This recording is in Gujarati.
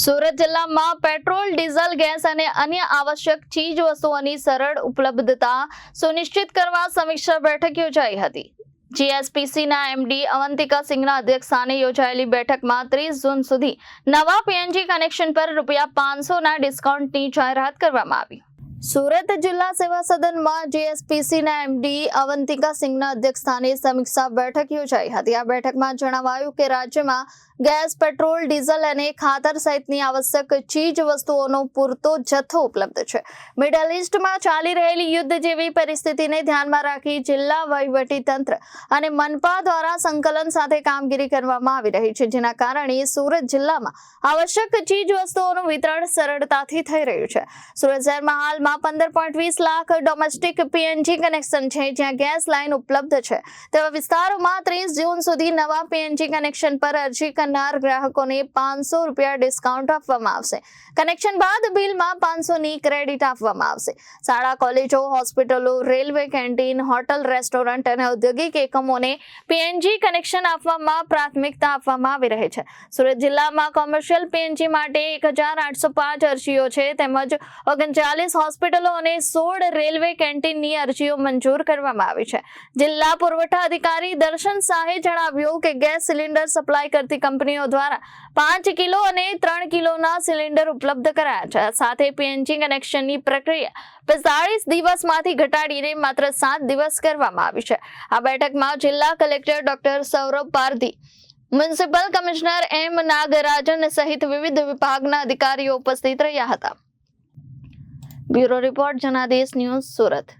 સુરત જિલ્લામાં પેટ્રોલ, ડીઝલ, ગેસ અને અન્ય આવશ્યક ચીજ વસ્તુઓની સરળ ઉપલબ્ધતા સુનિશ્ચિત કરવા સમીક્ષા બેઠક યોજાઈ હતી। જીએસપીસીના એમડી અવંતિકા સિંઘના અધ્યક્ષસ્થાને યોજાયેલી બેઠકમાં 30 જૂન સુધી નવા પીએનજી કનેક્શન પર ₹500ના ડિસ્કાઉન્ટની જાહેરાત કરવામાં આવી। સુરત જિલ્લા સેવા સદનમાં જીએસપીસીના એમડી અવંતિકા સિંઘના અધ્યક્ષસ્થાને સમીક્ષા બેઠક યોજાઈ હતી। આ બેઠકમાં જણાવાયું કે રાજ્યમાં ગેસ, પેટ્રોલ, ડીઝલ અને ખાતર સહિતની આવશ્યક ચીજ વસ્તુઓનો પૂરતો જથ્થો ઉપલબ્ધ છે। મિડલ ઈસ્ટમાં ચાલી રહેલી યુદ્ધ જેવી પરિસ્થિતિને ધ્યાનમાં રાખી જિલ્લા વહીવટીતંત્ર અને મનપા દ્વારા સંકલન સાથે કામગીરી કરવામાં આવી રહી છે, જેના કારણે સુરત જિલ્લામાં આવશ્યક ચીજ વસ્તુઓનું વિતરણ સરળતાથી થઈ રહ્યું છે। સુરત શહેરમાં હાલમાં 15.20 લાખ ડોમેસ્ટિક પીએનજી કનેક્શન છે, જ્યાં ગેસ લાઇન ઉપલબ્ધ છે। તેવા વિસ્તારોમાં 30 જૂન સુધી નવા પીએનજી કનેક્શન પર અરજી કરનાર ગ્રાહકોને ₹500 ડિસ્કાઉન્ટ આપવામાં આવશે। કનેક્શન બાદ બિલમાં 500ની ક્રેડિટ આપવામાં આવશે। શાળા, કોલેજો, હોસ્પિટલો, રેલવે, કેન્ટીન, હોટલ, રેસ્ટોરન્ટ અને ઔદ્યોગિક એકમોને પીએનજી કનેક્શન આપવામાં પ્રાથમિકતા આપવામાં આવી રહી છે। સુરત જિલ્લામાં કોમર્શિયલ પીએનજી માટે 1805 અરજીઓ છે, તેમજ 39 હોસ્પિટલો અને 16 રેલવે કેન્ટીનની અરજીઓ મંજૂર કરવામાં આવી છે। જિલ્લા પુરવઠા અધિકારી દર્શન શાહે જણાવ્યું કે ગેસ સિલિન્ડર સપ્લાય કરતી કંપનીઓ દ્વારા 5 કિલો અને 3 કિલોના સિલિન્ડર ઉપલબ્ધ કરાયા છે। સાથે પીએનજી કનેક્શનની પ્રક્રિયા 45 દિવસમાંથી ઘટાડીને માત્ર 7 દિવસ કરવામાં આવી છે। આ બેઠકમાં જિલ્લા collector doctor Saurabh Pardhi, municipal commissioner M Nagarajan સહિત વિવિધ વિભાગના અધિકારીઓ ઉપસ્થિત રહ્યા હતા। Bureau report, Janadesh news, Surat.